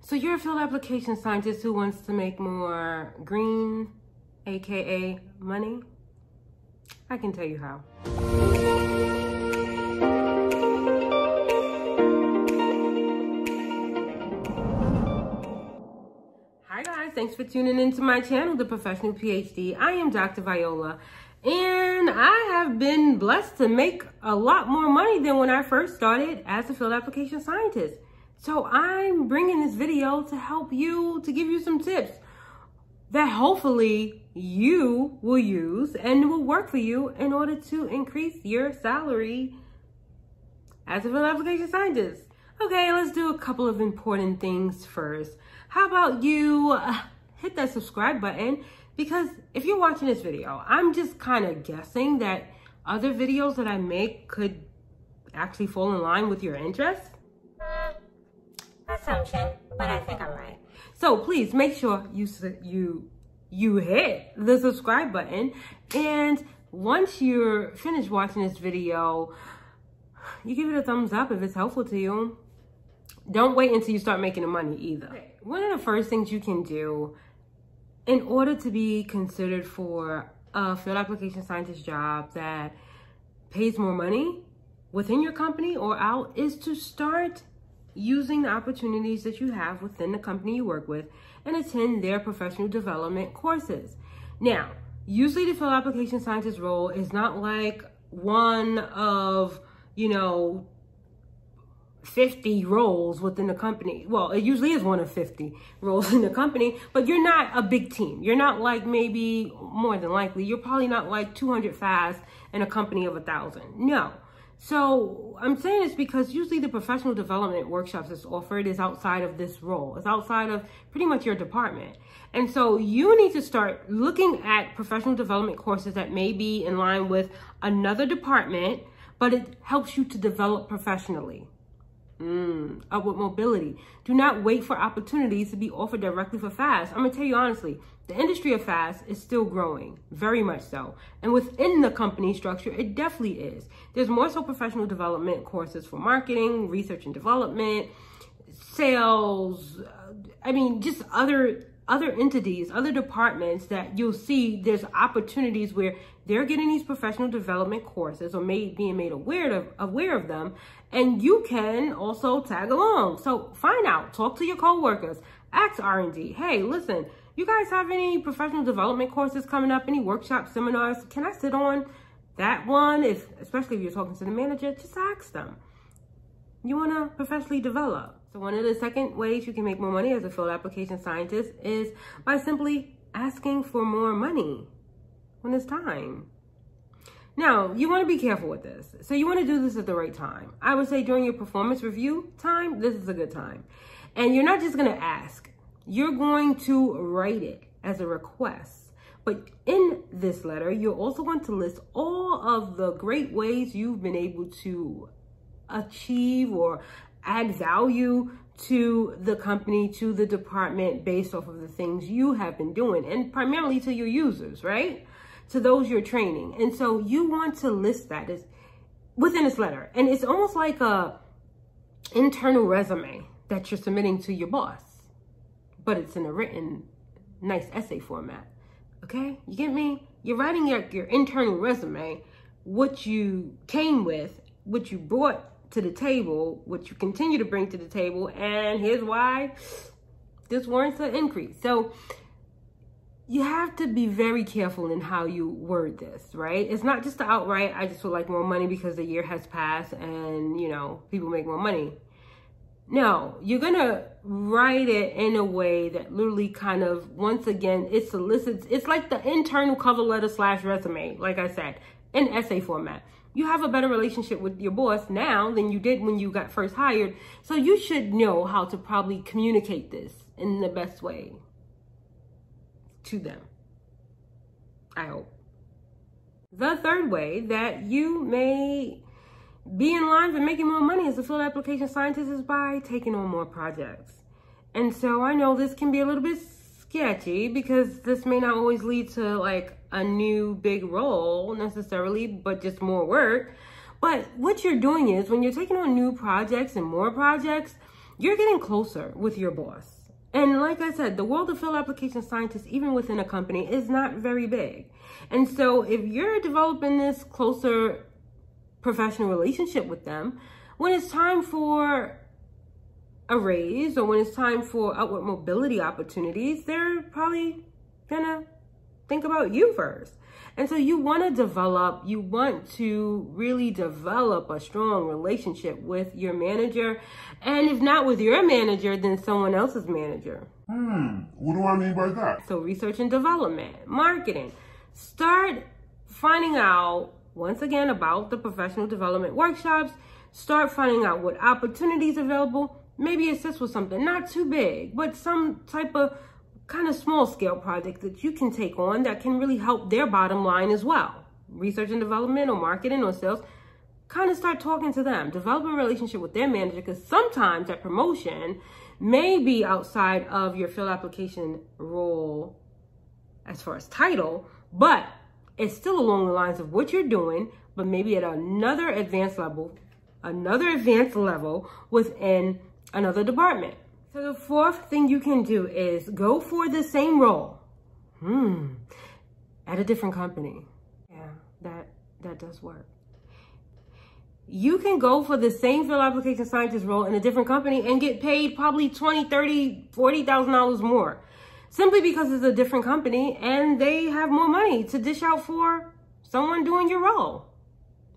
So you're a field application scientist who wants to make more green, AKA money? I can tell you how. Hi guys, thanks for tuning into my channel, The Professional PhD. I am Dr. Viola, and I have been blessed to make a lot more money than when I first started as a field application scientist. So I'm bringing this video to help you, to give you some tips that hopefully you will use and will work for you in order to increase your salary as a field application scientist. Okay, let's do a couple of important things first. How about you hit that subscribe button? Because if you're watching this video, I'm just kind of guessing that other videos that I make could actually fall in line with your interests. Assumption, but I think I'm right. So please make sure you hit the subscribe button, and once you're finished watching this video, you give it a thumbs up if it's helpful to you. Don't wait until you start making the money either. Okay. One of the first things you can do in order to be considered for a field application scientist job that pays more money within your company or out is to start using the opportunities that you have within the company you work with and attend their professional development courses. Now, usually the field application scientist role is not like one of, 50 roles within the company. Well, it usually is one of 50 roles in the company, but you're not a big team. You're not like, maybe more than likely, you're probably not like 200 FAS in a company of 1,000. No. So I'm saying this because usually the professional development workshops that's offered is outside of this role. It's outside of pretty much your department. And so you need to start looking at professional development courses that may be in line with another department, but it helps you to develop professionally. Upward mobility. Do not wait for opportunities to be offered directly for FAS. I'm gonna tell you honestly, the industry of FAS is still growing, very much so. And within the company structure, it definitely is. There's more so professional development courses for marketing, research and development, sales, just other entities, other departments that you'll see there's opportunities where they're getting these professional development courses or being made aware of them, and you can also tag along. So find out, talk to your coworkers, ask R&D, hey, listen, you guys have any professional development courses coming up, any workshops, seminars? Can I sit on that one? Especially if you're talking to the manager, just ask them. You want to professionally develop. So one of the second ways you can make more money as a field application scientist is by simply asking for more money when it's time. Now, you want to be careful with this. So you want to do this at the right time. I would say during your performance review time, this is a good time. And you're not just going to ask. You're going to write it as a request. But in this letter, you're also going to list all of the great ways you've been able to achieve or add value to the company, to the department, based off of the things you have been doing, and primarily to your users, right? To those you're training. And so you want to list that as within this letter. And it's almost like a internal resume that you're submitting to your boss, but it's in a written, nice essay format. Okay, you get me? You're writing your internal resume, what you came with, what you brought to the table, what you continue to bring to the table, and here's why this warrants an increase. So you have to be very careful in how you word this, right? It's not just the outright, I just would like more money because the year has passed and, people make more money. No, you're gonna write it in a way that literally kind of, once again, it solicits, it's like the internal cover letter / resume, like I said, in essay format. You have a better relationship with your boss now than you did when you got first hired. So you should know how to probably communicate this in the best way to them, I hope. The third way that you may be in line for making more money as a field application scientist is by taking on more projects. And so I know this can be a little bit sketchy because this may not always lead to like a new big role necessarily, but just more work. But what you're doing is when you're taking on new projects and more projects, you're getting closer with your boss. And like I said, the world of field application scientists, even within a company, is not very big. And so if you're developing this closer professional relationship with them, when it's time for a raise or when it's time for upward mobility opportunities, they're probably gonna think about you first. And so you want to really develop a strong relationship with your manager. And if not with your manager, then someone else's manager. What do I mean by that? So research and development, marketing. Start finding out, once again, about the professional development workshops. Start finding out what opportunities available. Maybe assist with something not too big, but some type of kind of small scale project that you can take on that can really help their bottom line as well. Research and development or marketing or sales, kind of start talking to them, develop a relationship with their manager, because sometimes that promotion may be outside of your field application role as far as title, but it's still along the lines of what you're doing, but maybe at another advanced level within another department. So the fourth thing you can do is go for the same role at a different company. Yeah, that does work. You can go for the same field application scientist role in a different company and get paid probably $20,000, $30,000, $40,000 more, simply because it's a different company and they have more money to dish out for someone doing your role.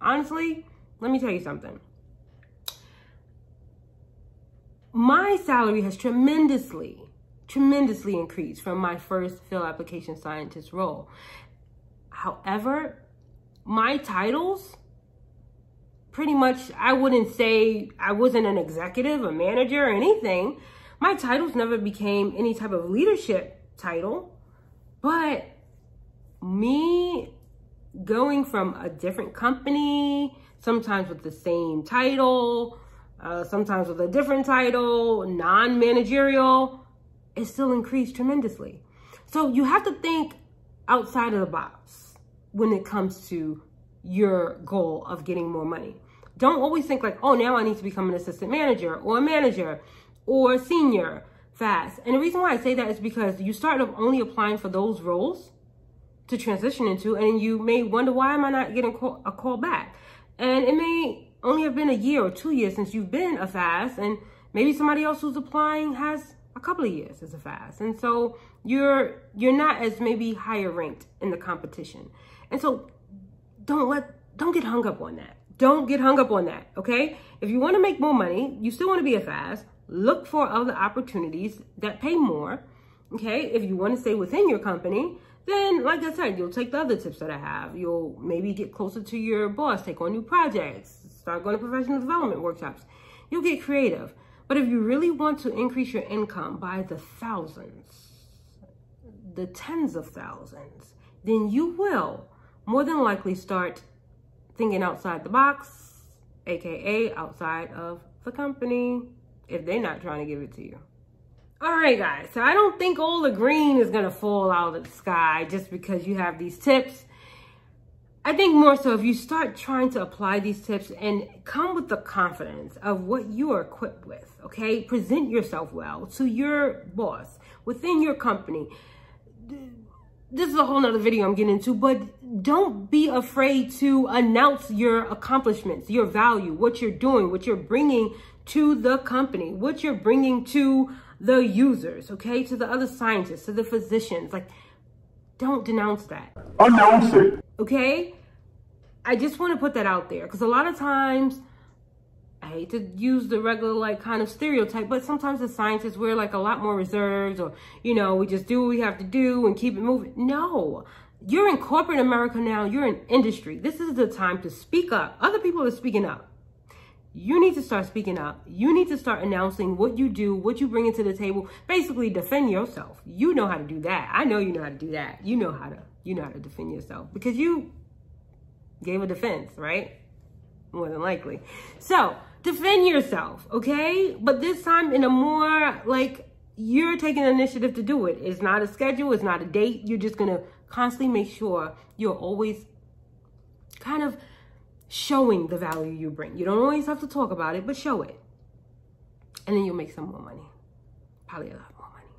Honestly, let me tell you something. My salary has tremendously increased from my first field application scientist role. However, my titles, pretty much, I wouldn't say I wasn't an executive, a manager, or anything. My titles never became any type of leadership title, but me going from a different company, sometimes with the same title, sometimes with a different title, non-managerial, it still increased tremendously. So you have to think outside of the box when it comes to your goal of getting more money. Don't always think like, oh, now I need to become an assistant manager or a manager or senior fast. And the reason why I say that is because you start only applying for those roles to transition into, and you may wonder, why am I not getting a call back? And it may only have been a year or 2 years since you've been a fast, and maybe somebody else who's applying has a couple of years as a fast. And so you're not as maybe higher ranked in the competition. And so don't get hung up on that. Don't get hung up on that, okay? If you want to make more money, you still want to be a fast, look for other opportunities that pay more, okay? If you want to stay within your company, then, like I said, you'll take the other tips that I have. You'll maybe get closer to your boss, take on new projects, start going to professional development workshops. You'll get creative. But if you really want to increase your income by the thousands, the tens of thousands, then you will more than likely start thinking outside the box, aka outside of the company, if they're not trying to give it to you. All right, guys, so I don't think all the green is gonna fall out of the sky just because you have these tips. I think more so if you start trying to apply these tips and come with the confidence of what you are equipped with, okay? Present yourself well to your boss, within your company. This is a whole nother video I'm getting into, but don't be afraid to announce your accomplishments, your value, what you're doing, what you're bringing to the company, what you're bringing to the users, okay? To the other scientists, to the physicians. Like, don't denounce that. Announce it. Okay? I just want to put that out there because a lot of times, I hate to use the regular like kind of stereotype, but sometimes the scientists, we're like a lot more reserved, or, you know, we just do what we have to do and keep it moving. No, you're in corporate America now. You're in industry. This is the time to speak up. Other people are speaking up. You need to start speaking up. You need to start announcing what you do, what you bring into the table. Basically, defend yourself. You know how to do that. I know you know how to do that. You know how to defend yourself because you gave a defense, right? More than likely. So defend yourself, okay? But this time in a more like you're taking the initiative to do it. It's not a schedule. It's not a date. You're just going to constantly make sure you're always kind of showing the value you bring. You don't always have to talk about it, but show it. And then you'll make some more money. Probably a lot more money.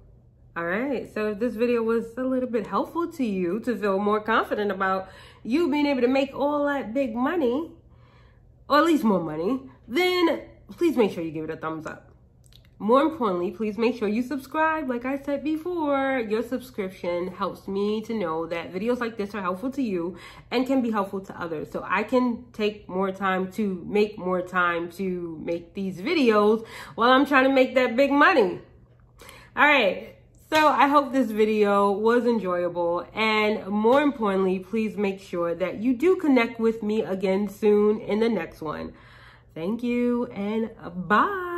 All right, so if this video was a little bit helpful to you to feel more confident about you being able to make all that big money, or at least more money, then please make sure you give it a thumbs up. More importantly, please make sure you subscribe. Like I said before, your subscription helps me to know that videos like this are helpful to you and can be helpful to others. So I can take more time to make these videos while I'm trying to make that big money. All right. So I hope this video was enjoyable, and more importantly, please make sure that you do connect with me again soon in the next one. Thank you and bye.